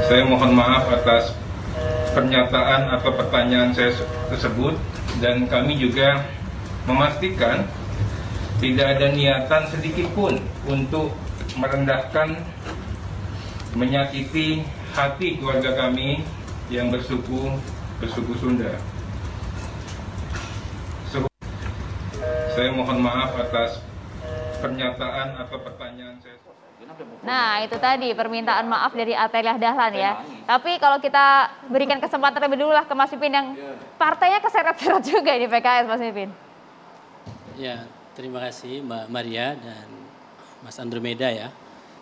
Saya mohon maaf atas pernyataan atau pertanyaan saya tersebut, dan kami juga memastikan tidak ada niatan sedikit pun untuk merendahkan, menyakiti hati keluarga kami yang bersuku Sunda. Saya mohon maaf atas pernyataan atau pertanyaan saya. Nah, itu tadi permintaan maaf dari Ateliah Dahlan ya. Tapi kalau kita berikan kesempatan lebih dulu lah ke Mas Pipin yang partainya keseret-seret juga di PKS, Mas Pipin. Ya, terima kasih Mbak Maria dan Mas Andromeda ya.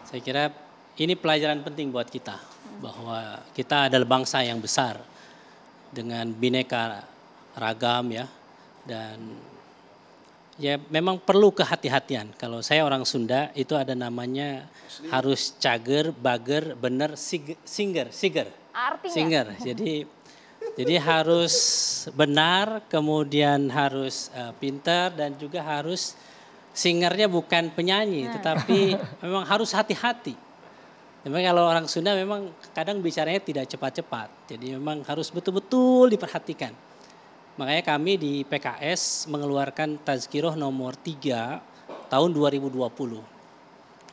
Saya kira ini pelajaran penting buat kita bahwa kita adalah bangsa yang besar dengan bineka ragam ya, dan ya memang perlu kehati-hatian. Kalau saya orang Sunda itu ada namanya harus cager, bager, bener, singer. Artinya? Singer. Jadi harus benar, kemudian harus pintar, dan juga harus singernya bukan penyanyi, tetapi memang harus hati-hati. Memang kalau orang Sunda memang kadang bicaranya tidak cepat-cepat. Jadi memang harus betul-betul diperhatikan. Makanya kami di PKS mengeluarkan Tazkiroh nomor 3 tahun 2020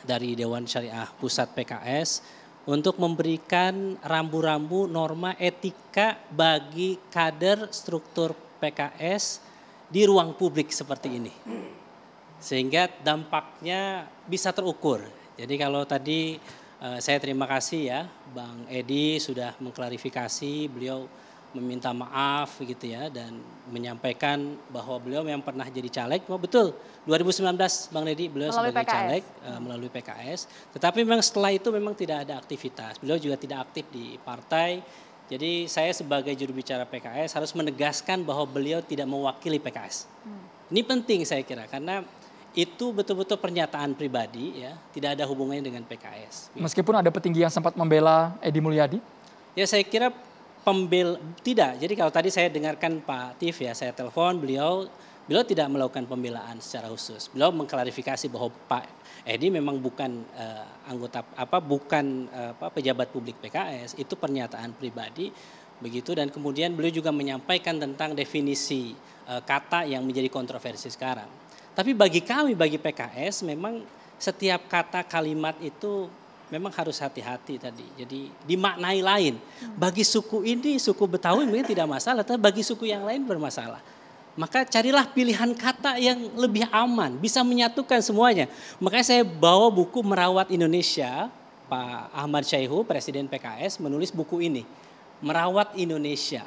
dari Dewan Syariah Pusat PKS untuk memberikan rambu-rambu norma etika bagi kader struktur PKS di ruang publik seperti ini. Sehingga dampaknya bisa terukur. Jadi kalau tadi saya terima kasih ya Bang Edi sudah mengklarifikasi, beliau meminta maaf gitu ya, dan menyampaikan bahwa beliau yang pernah jadi caleg. Betul, 2019 Bang Edi beliau melalui sebagai PKS. caleg melalui PKS. Tetapi memang setelah itu memang tidak ada aktivitas. Beliau juga tidak aktif di partai. Jadi saya sebagai juru bicara PKS harus menegaskan bahwa beliau tidak mewakili PKS. Ini penting saya kira karena itu betul-betul pernyataan pribadi ya, tidak ada hubungannya dengan PKS. Meskipun ada petinggi yang sempat membela Edi Mulyadi? Ya saya kira tidak. Jadi kalau tadi saya dengarkan Pak Tif ya, saya telepon beliau tidak melakukan pembelaan secara khusus. Beliau mengklarifikasi bahwa Pak Edi memang bukan pejabat publik PKS, itu pernyataan pribadi begitu, dan kemudian beliau juga menyampaikan tentang definisi kata yang menjadi kontroversi sekarang. Tapi bagi kami, bagi PKS memang setiap kata kalimat itu memang harus hati-hati tadi. Jadi dimaknai lain. Bagi suku ini, suku Betawi mungkin tidak masalah, tapi bagi suku yang lain bermasalah. Maka carilah pilihan kata yang lebih aman, bisa menyatukan semuanya. Makanya saya bawa buku Merawat Indonesia, Pak Ahmad Syaihu, Presiden PKS, menulis buku ini. Merawat Indonesia.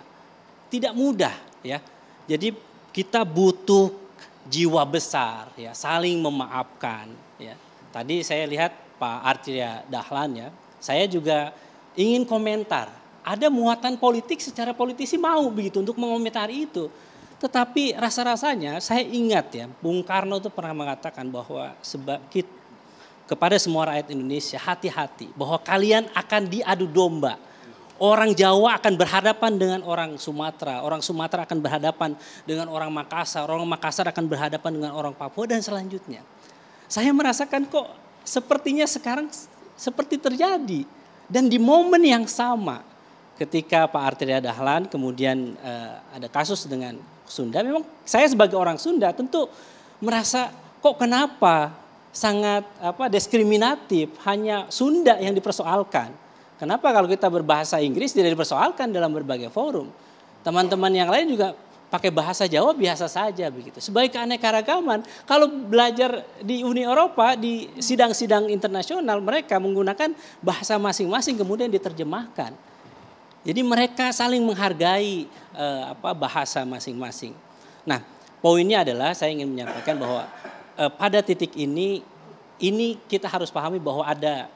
Tidak mudah ya. Jadi kita butuh jiwa besar ya, saling memaafkan ya. Tadi saya lihat Pak Ateliah Dahlan ya, saya juga ingin komentar. Ada muatan politik secara politisi mau begitu untuk mengomentari itu. Tetapi rasa-rasanya saya ingat ya, Bung Karno itu pernah mengatakan bahwa kepada semua rakyat Indonesia hati-hati bahwa kalian akan diadu domba. Orang Jawa akan berhadapan dengan orang Sumatera akan berhadapan dengan orang Makassar akan berhadapan dengan orang Papua dan selanjutnya. Saya merasakan kok sepertinya sekarang seperti terjadi, dan di momen yang sama ketika Pak Ateliah Dahlan kemudian ada kasus dengan Sunda, memang saya sebagai orang Sunda tentu merasa kok kenapa sangat diskriminatif, hanya Sunda yang dipersoalkan. Kenapa kalau kita berbahasa Inggris tidak dipersoalkan dalam berbagai forum? Teman-teman yang lain juga pakai bahasa Jawa biasa saja begitu. Sebagai keanekaragaman, kalau belajar di Uni Eropa di sidang-sidang internasional mereka menggunakan bahasa masing-masing kemudian diterjemahkan. Jadi mereka saling menghargai bahasa masing-masing. Nah, poinnya adalah saya ingin menyampaikan bahwa pada titik ini kita harus pahami bahwa ada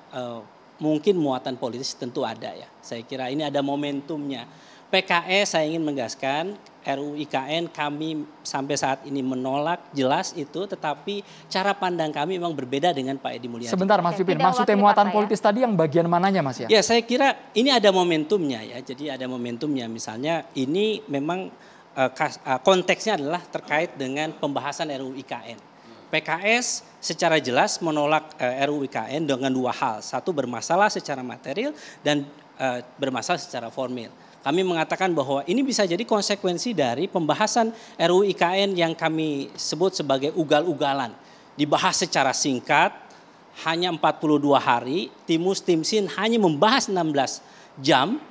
mungkin muatan politis, tentu ada ya. Saya kira ini ada momentumnya. PKS saya ingin menegaskan RUU IKN kami sampai saat ini menolak jelas itu, tetapi cara pandang kami memang berbeda dengan Pak Edi Mulyadi. Sebentar Mas Pipin, maksudnya muatan politis tadi yang bagian mananya Mas ya? Ya saya kira ini ada momentumnya ya, jadi ada momentumnya, misalnya ini memang konteksnya adalah terkait dengan pembahasan RUU IKN. PKS secara jelas menolak RUU IKN dengan dua hal. Satu, bermasalah secara material, dan bermasalah secara formil. Kami mengatakan bahwa ini bisa jadi konsekuensi dari pembahasan RUU IKN yang kami sebut sebagai ugal-ugalan. Dibahas secara singkat, hanya 42 hari, Timus Timsin hanya membahas 16 jam.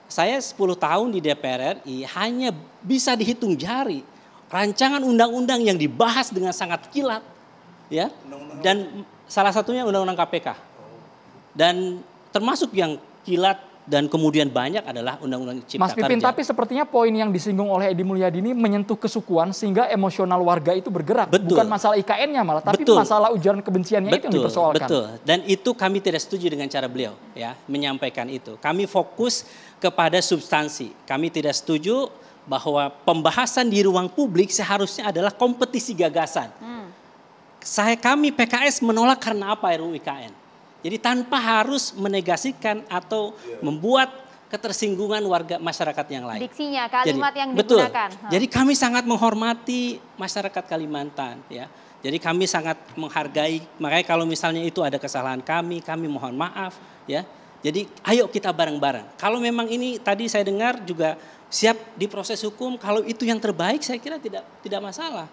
Saya 10 tahun di DPR RI hanya bisa dihitung jari. Rancangan undang-undang yang dibahas dengan sangat kilat. Ya, dan salah satunya undang-undang KPK. Dan termasuk yang kilat dan kemudian banyak adalah undang-undang cipta Mas Pipin, kerja. tapi sepertinya poin yang disinggung oleh Edi Mulyadi ini menyentuh kesukuan sehingga emosional warga itu bergerak. Betul. Bukan masalah IKN-nya malah, tapi Betul. masalah ujaran kebenciannya itu yang dipersoalkan. Betul, dan itu kami tidak setuju dengan cara beliau ya menyampaikan itu. Kami fokus kepada substansi. Kami tidak setuju bahwa pembahasan di ruang publik seharusnya adalah kompetisi gagasan. Kami PKS menolak karena apa RUU IKN? Jadi tanpa harus menegasikan atau membuat ketersinggungan warga masyarakat yang lain. Diksinya, kalimat yang betul. digunakan. Jadi kami sangat menghormati masyarakat Kalimantan ya. Jadi kami sangat menghargai, makanya kalau misalnya itu ada kesalahan kami mohon maaf ya. Jadi ayo kita bareng-bareng. Kalau memang ini tadi saya dengar juga siap diproses hukum, kalau itu yang terbaik saya kira tidak masalah.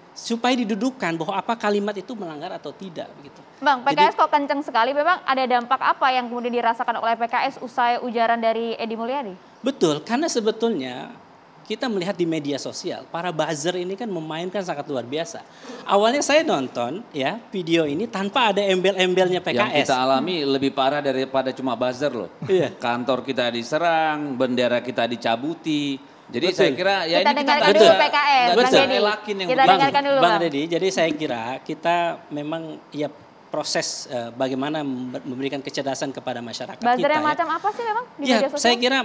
Supaya didudukan bahwa apa kalimat itu melanggar atau tidak begitu. Bang, PKS kok kenceng sekali, memang ada dampak apa yang kemudian dirasakan oleh PKS usai ujaran dari Edi Mulyadi? Betul, karena sebetulnya kita melihat di media sosial, para buzzer ini kan memainkan sangat luar biasa. Awalnya saya nonton ya video ini tanpa ada embel-embelnya PKS. Yang kita alami lebih parah daripada cuma buzzer loh. Iya. Kantor kita diserang, bendera kita dicabuti. Jadi Betul. saya kira ya Kita ini dengarkan kita dulu nggak PKS, nggak Bang bisa Deddy. elakin yang Kita begitu. dengarkan dulu, Bang Bang. Deddy, jadi saya kira kita memang ya proses bagaimana memberikan kecerdasan kepada masyarakat Buzzer kita yang ya. macam apa sih memang di Ya, media sosial? saya kira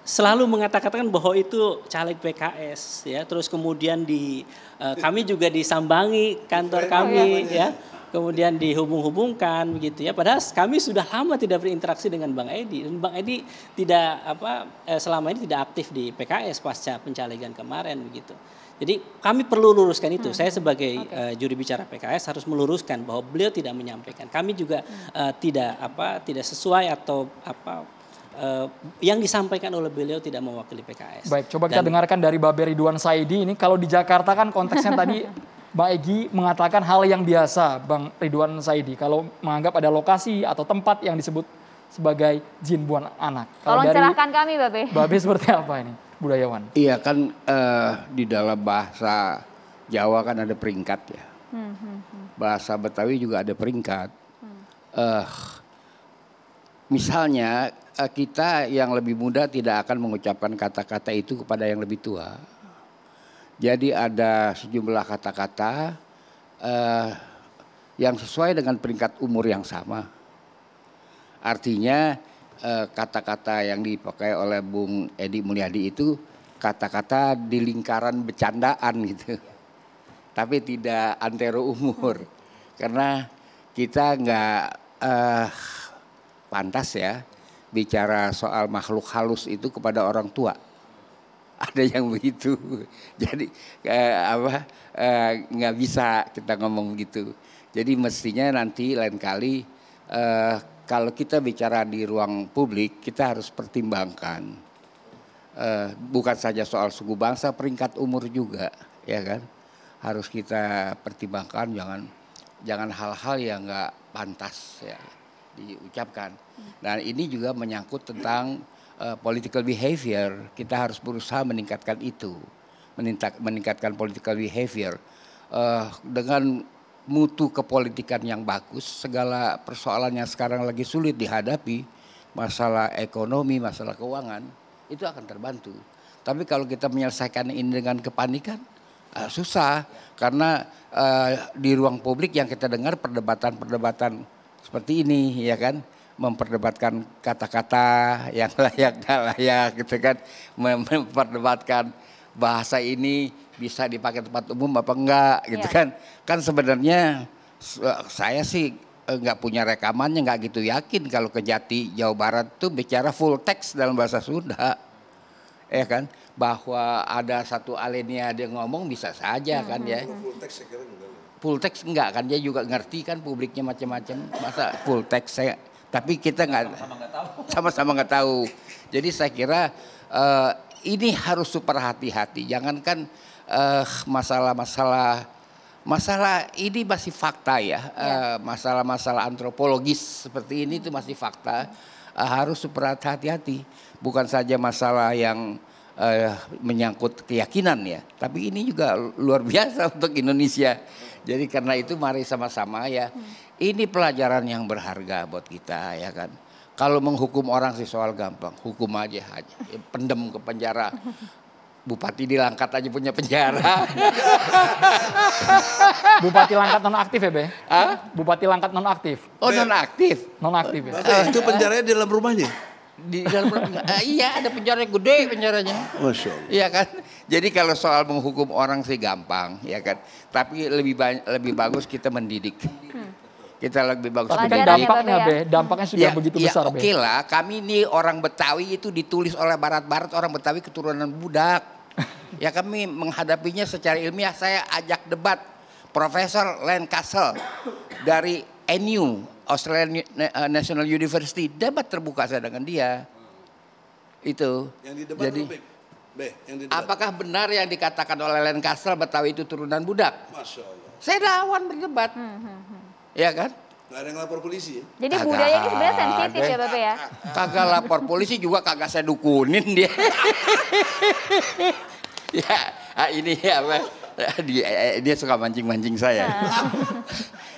selalu mengatakan bahwa itu caleg PKS ya, terus kemudian kami juga disambangi kantor kami ya. Kemudian dihubung-hubungkan begitu ya. Padahal kami sudah lama tidak berinteraksi dengan Bang Edi, dan Bang Edi tidak selama ini tidak aktif di PKS pasca pencalegan kemarin begitu. Jadi kami perlu luruskan itu. Saya sebagai juri bicara PKS harus meluruskan bahwa beliau tidak menyampaikan. Kami juga tidak sesuai atau yang disampaikan oleh beliau tidak mewakili PKS. Baik, coba kita dengarkan dari Babe Ridwan Saidi. Ini kalau di Jakarta kan konteksnya tadi Bang Egy mengatakan hal yang biasa, Bang Ridwan Saidi. Kalau menganggap ada lokasi atau tempat yang disebut sebagai jin buan anak. Kalau Tolong cerahkan kami, Babe. Babe seperti apa ini, budayawan? Iya kan di dalam bahasa Jawa kan ada peringkat ya. Bahasa Betawi juga ada peringkat. Misalnya kita yang lebih muda tidak akan mengucapkan kata-kata itu kepada yang lebih tua. Jadi ada sejumlah kata-kata yang sesuai dengan peringkat umur yang sama. Artinya kata-kata yang dipakai oleh Bung Edi Mulyadi itu kata-kata di lingkaran bercandaan gitu. Tapi tidak antero umur. Karena kita nggak pantas ya bicara soal makhluk halus itu kepada orang tua. Ada yang begitu, jadi nggak bisa kita ngomong gitu. Jadi mestinya nanti lain kali kalau kita bicara di ruang publik kita harus pertimbangkan bukan saja soal suku bangsa, peringkat umur juga, ya kan? Harus kita pertimbangkan, jangan hal-hal yang nggak pantas ya diucapkan. Dan ini juga menyangkut tentang political behavior. Kita harus berusaha meningkatkan itu, meningkatkan political behavior dengan mutu kepolitikan yang bagus. Segala persoalan yang sekarang lagi sulit dihadapi, masalah ekonomi, masalah keuangan, itu akan terbantu. Tapi kalau kita menyelesaikan ini dengan kepanikan, susah. Karena di ruang publik yang kita dengar perdebatan-perdebatan seperti ini, ya kan? Memperdebatkan kata-kata yang layak gak layak gitu kan, memperdebatkan bahasa ini bisa dipakai tempat umum apa enggak gitu kan sebenarnya saya sih nggak punya rekamannya, nggak gitu yakin kalau ke Jati Jawa Barat tuh bicara full text dalam bahasa Sunda, ya kan, bahwa ada satu alinea dia ngomong bisa saja kan ya. Full text enggak kan, dia juga ngerti kan publiknya macam-macam, masa full text saya Tapi kita sama-sama nggak tahu. Jadi saya kira ini harus super hati-hati. Jangankan masalah ini masih fakta ya. Masalah-masalah antropologis seperti ini itu masih fakta. Harus super hati-hati. Bukan saja masalah yang menyangkut keyakinan ya. Tapi ini juga luar biasa untuk Indonesia. Jadi karena itu mari sama-sama ya. Ini pelajaran yang berharga buat kita ya kan. Kalau menghukum orang sih soal gampang, hukum aja. Pendem ke penjara. Bupati di Langkat aja punya penjara. Bupati Langkat nonaktif ya, Be? Bupati Langkat nonaktif. Oh, nonaktif. Nonaktif ya. Itu penjaranya di dalam rumahnya? Di dalam iya ada penjara gede penjaranya. Masya Allah. Iya kan. Jadi kalau soal menghukum orang sih gampang ya kan. Tapi lebih bagus kita mendidik. Kita lebih bagus Tapi kan Pelajaran ya, dampaknya, Bapak, ya? Be, dampaknya sudah begitu besar, Be. Oke lah, kami ini orang Betawi itu ditulis oleh Barat-Barat, orang Betawi keturunan budak. Ya kami menghadapinya secara ilmiah. Saya ajak debat Profesor Len Castle dari NU, Australian National University. Debat terbuka saya dengan dia. Itu. Yang di debat Jadi, yang di debat. apakah benar yang dikatakan oleh Len Castle Betawi itu turunan budak? Masya Allah. Saya lawan berdebat. Ya kan? Nggak ada yang lapor polisi ya? Jadi Kagak budaya ini sebenarnya sensitif ada. ya Bapak ya. Kagak lapor polisi juga kagak saya dukunin dia. Ya, ini apa? Dia suka mancing-mancing saya.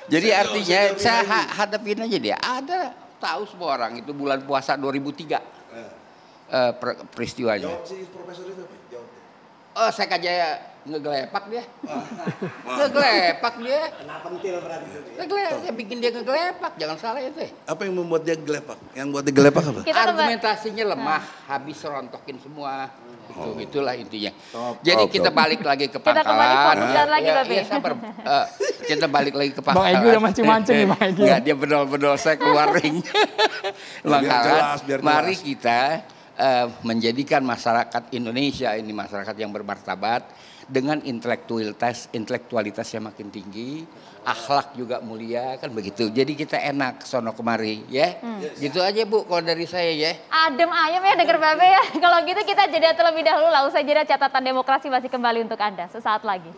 Jadi artinya saya hadapin aja dia. Ada tahu semua orang itu bulan puasa 2003 peristiwanya. Jawab si profesor itu apa? Jawab. Oh, saya aja ngegelepak dia. Ngegelepak dia. Kenapa pentil berarti itu? Saya bikin dia ngegelepak, jangan salah itu. Apa yang membuat dia gelepak? Yang buat dia gelepak apa? Kita kembali. Argumentasinya lemah, habis rontokin semua. Itulah intinya. Jadi kita balik lagi ke Kita pangkalan. kembali fokuskan lagi, Bapak. Iya, sabar. Kita balik lagi ke Bang pangkalan. Egy udah mancing-mancing nih, Bang Egy. Enggak, dia bedol-bedol saya keluar ring. Pangkalan. biar jelas. Mari kita menjadikan masyarakat Indonesia ini masyarakat yang bermartabat dengan intelektualitas yang makin tinggi, akhlak juga mulia kan begitu. Jadi kita enak sono kemari ya. Gitu aja Bu kalau dari saya ya. Adem ayem ya denger Bapak ya. Kalau gitu kita jeda terlebih dahulu lah. Usai jeda catatan demokrasi masih kembali untuk Anda sesaat lagi.